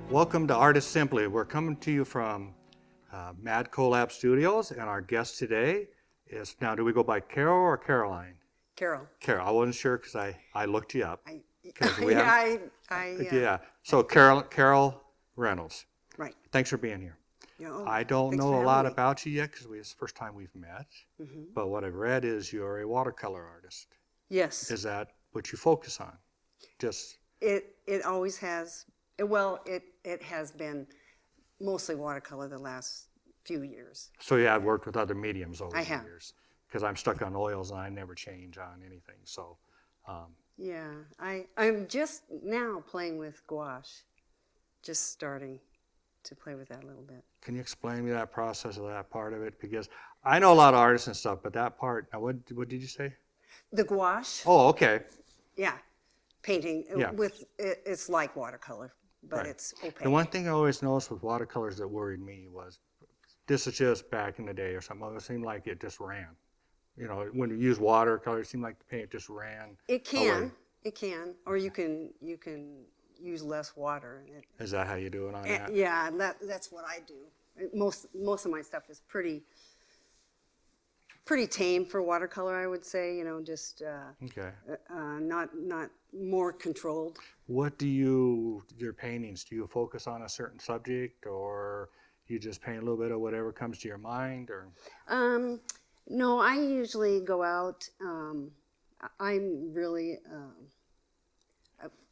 Welcome to Artist Simply. We're coming to you from Mad Collab Studios, and our guest today is, now do we go by Carol or Caroline? Carol. Carol, I wasn't sure because I looked you up. 'Cause we Yeah, yeah, so Carol Reynolds, right. thanks for being here. Yeah, I don't thanks know for a having lot me. about you yet because it's the first time we've met, but what I've read is you're a watercolor artist. Yes, Is that what you focus on? Just, it always has. Well, it has been mostly watercolor the last few years. so you have worked with other mediums over I the have. years? Because I'm stuck on oils and I never change on anything, so. Yeah, I'm just now playing with gouache, just starting to play with that a little bit. Can you explain me that process of that part of it? Because I know a lot of artists and stuff, but that part, now what did you say? The gouache, Oh, okay. yeah, painting Yeah. with it's like watercolor, but Right. it's opaque. The one thing I always noticed with watercolors that worried me was, this is just back in the day or something, it seemed like it just ran. You know, when you use watercolor, it seemed like the paint just ran It away. can, or you can use less water. And Is that how you do it on that? yeah, that's what I do. Most of my stuff is pretty tame for watercolor, I would say. You know, just Okay. not more controlled. What do your paintings, do you focus on a certain subject, or you just paint a little bit of whatever comes to your mind, or? No, I usually go out. I'm really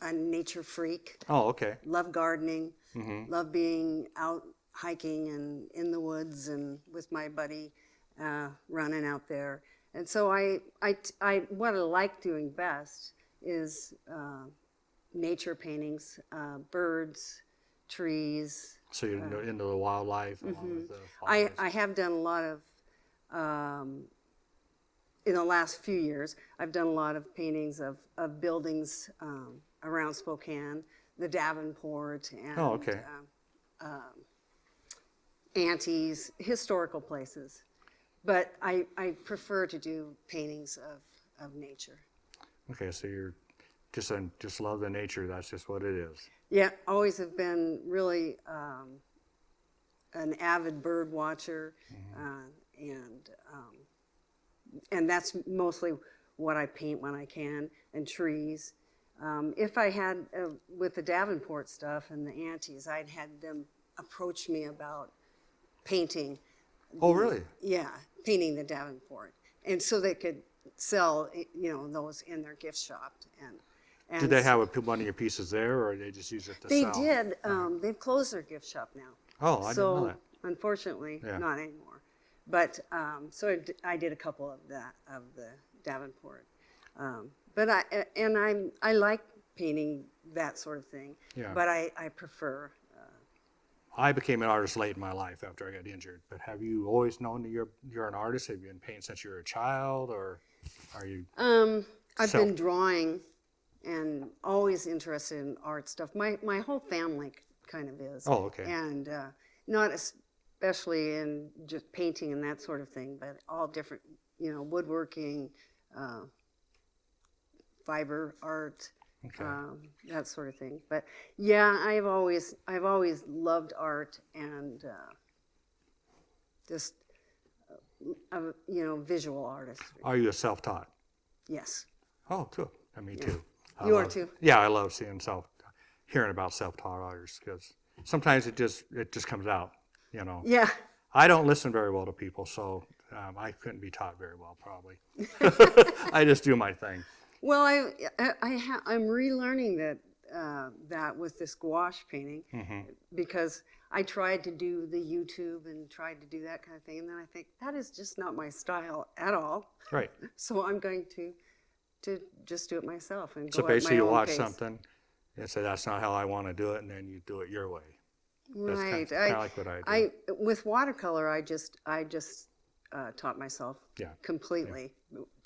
a nature freak. Oh, okay. Love gardening, love being out hiking and in the woods and with my buddy running out there. And so what I like doing best is nature paintings, birds, trees. So you're into the wildlife along with the flowers. I have done a lot of, in the last few years, I've done a lot of paintings of buildings around Spokane, the Davenport and Oh, okay. Aunties, historical places. But I prefer to do paintings of nature. Okay, so you're just love the nature. That's just what it is. Yeah, always have been really an avid bird watcher, and that's mostly what I paint when I can, and trees. If I had, with the Davenport stuff and the aunties, I'd had them approach me about painting. Oh, really? Yeah, painting the Davenport. And so they could sell, those in their gift shop. And Did they have one of your pieces there, or they just use it to They sell? did. They've closed their gift shop now. Oh, I didn't know that. Unfortunately, Yeah. not anymore. But so I did a couple of the Davenport. But I like painting that sort of thing. Yeah. But I prefer. I became an artist late in my life after I got injured. But have you always known that you're an artist? Have you been painting since you were a child, or are you? I've been drawing, and always interested in art stuff. My whole family kind of is. Oh, okay. And not especially in just painting and that sort of thing, but all different, woodworking, fiber art, Okay. that sort of thing. But yeah, I've always loved art and just visual artist. Are you a self-taught? Yes. Oh, cool. Me too. You are too? Yeah, I love hearing about self-taught artists, because sometimes it just comes out, Yeah. I don't listen very well to people, so I couldn't be taught very well, probably. I just do my thing. Well, I'm relearning that with this gouache painting, because I tried to do the YouTube and tried to do that kind of thing, and then I think that is just not my style at all. Right. So I'm going to just do it myself and So go basically, at you my own watch pace. something and say, "That's not how I want to do it," and then you do it your way. That's Right. kind of like what I do. With watercolor, I just taught myself Yeah. completely.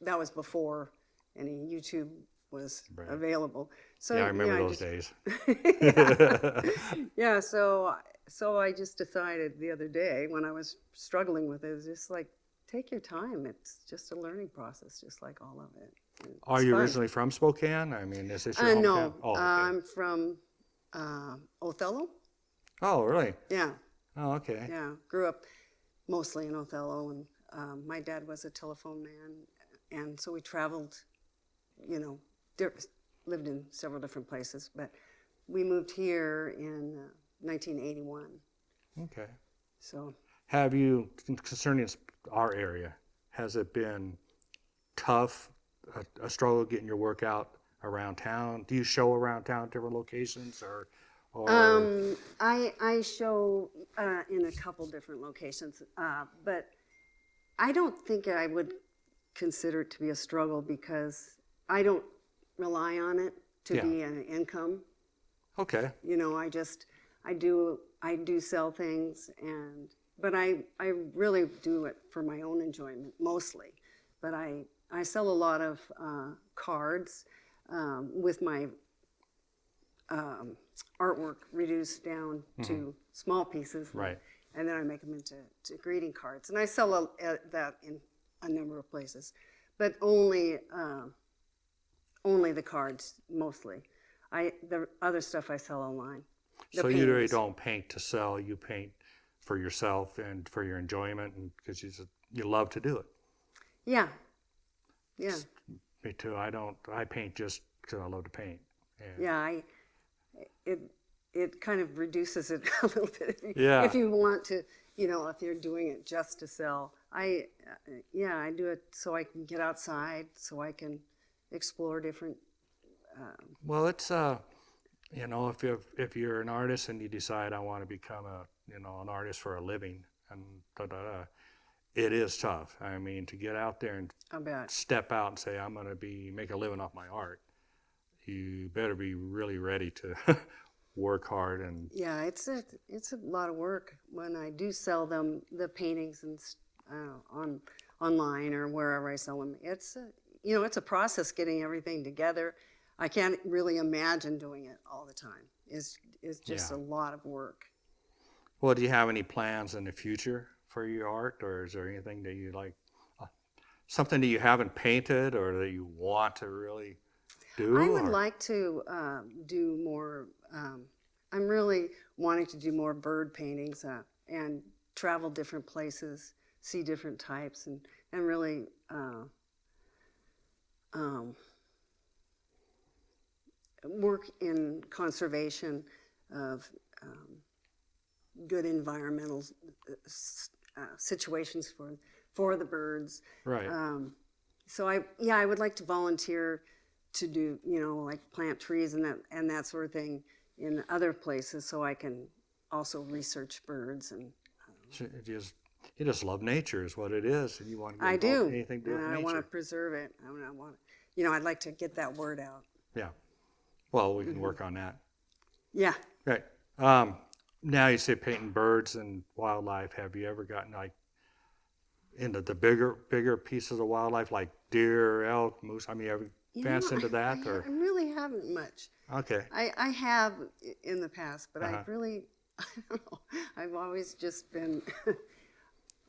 That was before any YouTube was Right. available. So Yeah, I remember I those just- days. Yeah, so I just decided the other day when I was struggling with it, it was just like, take your time. It's just a learning process, just like all of it. Are It's you fun. originally from Spokane? I mean, is this your hometown? No, Oh, okay. I'm from Othello. Oh, really? Yeah, Oh, okay. yeah. Grew up mostly in Othello, and my dad was a telephone man, and so we traveled, you know, lived in several different places. But we moved here in 1981. Okay. So Have you, concerning our area, has it been tough, a struggle getting your work out around town? Do you show around town, different locations, or I show in a couple different locations, but I don't think I would consider it to be a struggle because I don't rely on it to yeah? be an income. Okay. You know, I do sell things, but I really do it for my own enjoyment mostly. But I sell a lot of cards with my artwork reduced down to small pieces, Right. and then I make them into greeting cards, and I sell that in a number of places, but only the cards mostly. The other stuff I sell online. So you really don't paint to sell. You paint for yourself and for your enjoyment, and because you love to do it. Yeah, yeah, Me too. I paint just because I love to paint. And yeah. It kind of reduces it a little bit Yeah. if you want to, if you're doing it just to sell. I do it so I can get outside, so I can explore different. Well, it's if you're an artist and you decide I want to become an artist for a living and it is tough. I mean, to get out there and I bet. step out and say I'm going to make a living off my art, you better be really ready to work hard and. Yeah, it's a lot of work when I do sell them, the paintings and online or wherever I sell them. It's a process getting everything together. I can't really imagine doing it all the time. It's just Yeah. a lot of work. Well, do you have any plans in the future for your art, or is there anything that you like, something that you haven't painted or that you want to really do? I would like to do more. I'm really wanting to do more bird paintings and travel different places, see different types, and really work in conservation of good environmental situations for the birds. Right. So I would like to volunteer to do, like plant trees and that sort of thing in other places, so I can also research birds and. So you just love nature, is what it is, and you want to I get involved do, in anything to do with and I nature. want to preserve it. I want, I'd like to get that word out. Yeah. Well, we can work on that. Yeah. Right. Now you say painting birds and wildlife. Have you ever gotten into the bigger pieces of wildlife like deer, elk, moose? I mean, have you advanced into that I or? really haven't much. Okay. I have in the past, but Uh-huh. I don't know. I've always just been,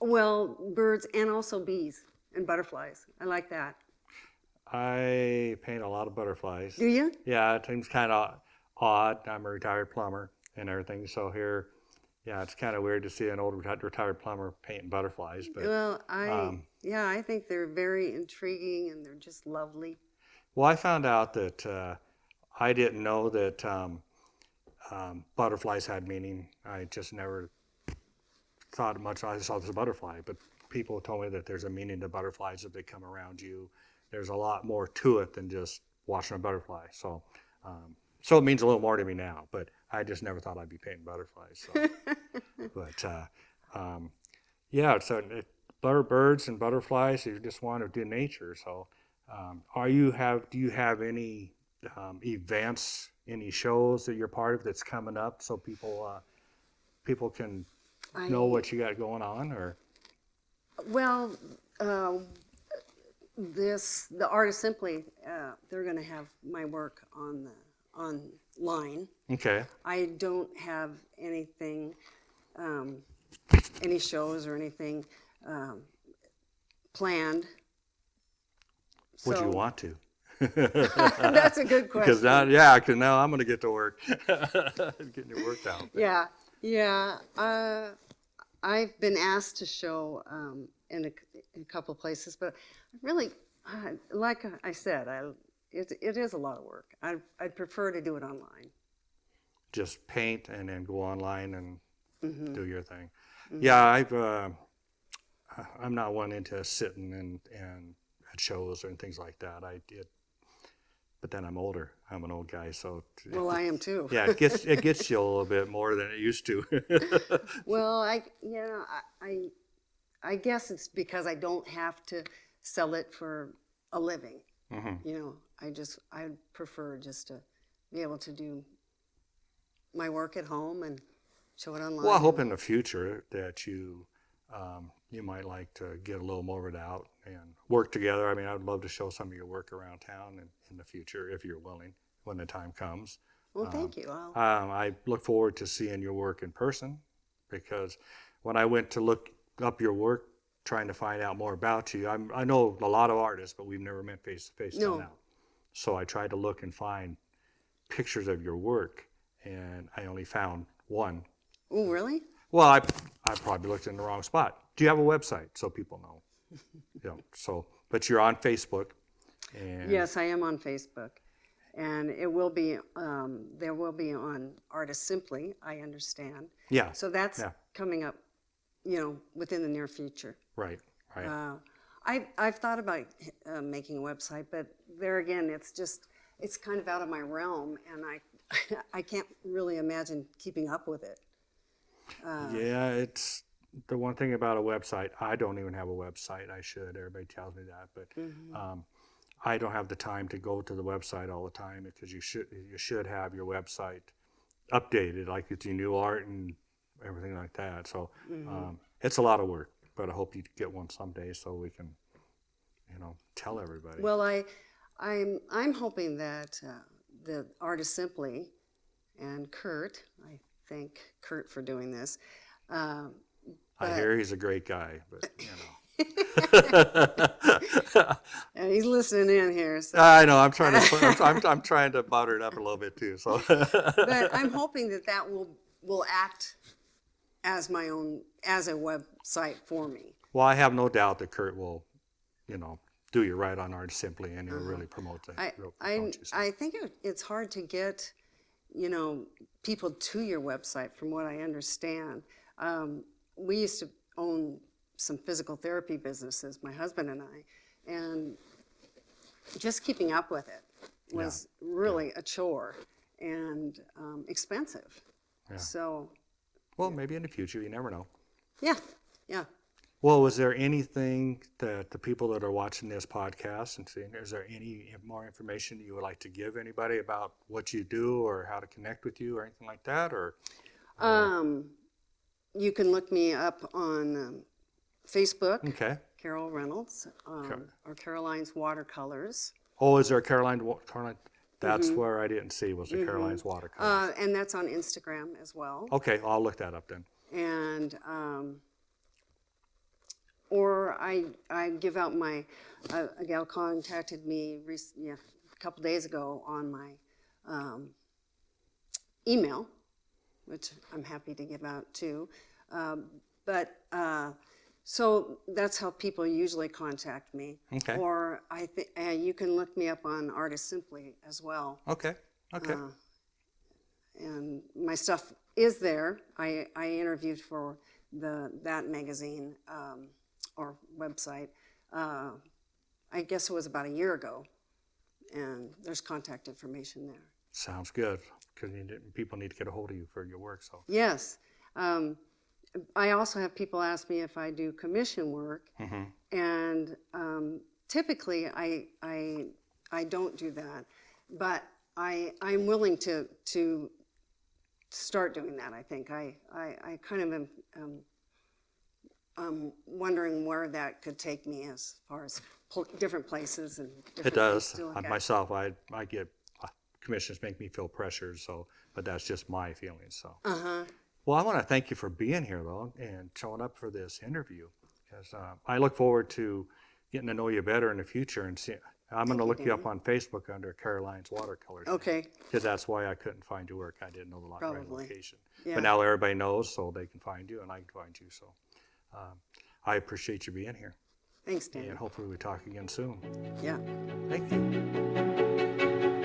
well, birds and also bees and butterflies. I like that. I paint a lot of butterflies. Do you? Yeah, it seems kind of odd. I'm a retired plumber and everything, so here, yeah, it's kind of weird to see an old retired plumber painting butterflies. But Well, I think they're very intriguing and they're just lovely. well, I found out that I didn't know that butterflies had meaning. I just never thought much. I just saw this butterfly, but people told me that there's a meaning to butterflies if they come around you. There's a lot more to it than just watching a butterfly. So, so it means a little more to me now. But I just never thought I'd be painting butterflies. So. But yeah, so birds and butterflies. You just want to do nature. So, do you have any events, any shows that you're part of that's coming up, so people can know what you got going on, or? Well, the Artist Simply, they're going to have my work online. Okay. I don't have anything, any shows or anything planned. Would you So- want to? That's a good question. Because now I'm going to get to work, getting it worked out. Yeah, Yeah, I've been asked to show in a couple places, but really, like I said, it is a lot of work. I'd prefer to do it online. Just paint and then go online and Mm-hmm. do your thing. Mm-hmm. Yeah, I'm not one into sitting and at shows and things like that. I did, but then I'm older. I'm an old guy, so Well, I am too. yeah, it gets you a little bit more than it used to. Well, I guess it's because I don't have to sell it for a living. Hmm. You know, I prefer just to be able to do my work at home and show it Well, I online. hope in the future that you might like to get a little more of it out and work together. I mean, I'd love to show some of your work around town in the future if you're willing when the time comes. Well, Um, thank you. I look forward to seeing your work in person because when I went to look up your work, trying to find out more about you, I know a lot of artists, but we've never met face to face till No. now. So I tried to look and find pictures of your work, and I only found one. Oh, really? Well, I probably looked in the wrong spot. Do you have a website so people know? So, but you're on Facebook, and Yes, I am on Facebook, and it will be there will be on Artist Simply. I understand. yeah, So that's yeah, coming up, within the near future. right, right. I've thought about making a website, but there again, it's kind of out of my realm, and I can't really imagine keeping up with it. Yeah, it's the one thing about a website. I don't even have a website. I should. Everybody tells me that, but I don't have the time to go to the website all the time because you should have your website updated, like with your new art and everything like that. So it's a lot of work, but I hope you get one someday so we can, tell everybody. Well, I'm hoping that the Artist Simply and Kurt, I thank Kurt for doing this. Uh, I but hear he's a great guy, but and he's listening in here, so. I know I'm trying to I'm trying to butter it up a little bit too. So, But I'm hoping that will act as as a website for me. well, I have no doubt that Kurt will, do you right on Art Simply, and he'll really promote you. So. I think it's hard to get, people to your website. From what I understand, we used to own some physical therapy businesses, my husband and I, and just keeping up with it was really a chore and expensive. Yeah. So, Well, maybe in the future, you never know. yeah, yeah. Well, was there anything that the people that are watching this podcast and seeing, is there any more information you would like to give anybody about what you do or how to connect with you or anything like that? Or You can look me up on Facebook, okay. Carol Reynolds, or Caroline's Watercolors. Oh, is there a Caroline? That's where I didn't see was the Caroline's Watercolor. And that's on Instagram as well. Okay, I'll look that up then. And or I give out a gal contacted me a couple days ago on my email, which I'm happy to give out too. So that's how people usually contact me. Okay. Or you can look me up on Artist Simply as well. Okay. Okay. And my stuff is there. I interviewed for that magazine or website. I guess it was about a year ago, and there's contact information there. Sounds good. Because people need to get a hold of you for your work. So. Yes. I also have people ask me if I do commission work, and typically I don't do that, but I'm willing to start doing that. I think I kind of am wondering where that could take me as far as different places and different It does. things to look at. Myself, I get commissions make me feel pressure. So, but that's just my feelings. So. Well, I want to thank you for being here, though, and showing up for this interview. Because I look forward to getting to know you better in the future and I'm going to you, look you up Denny. on Facebook under Caroline's Watercolor. Okay. Because that's why I couldn't find your work. I didn't know the right Probably. location. Yeah. But now everybody knows, so they can find you and I can find you. So I appreciate you being here. Thanks, Denny. And hopefully we talk again soon. Yeah. Thank you.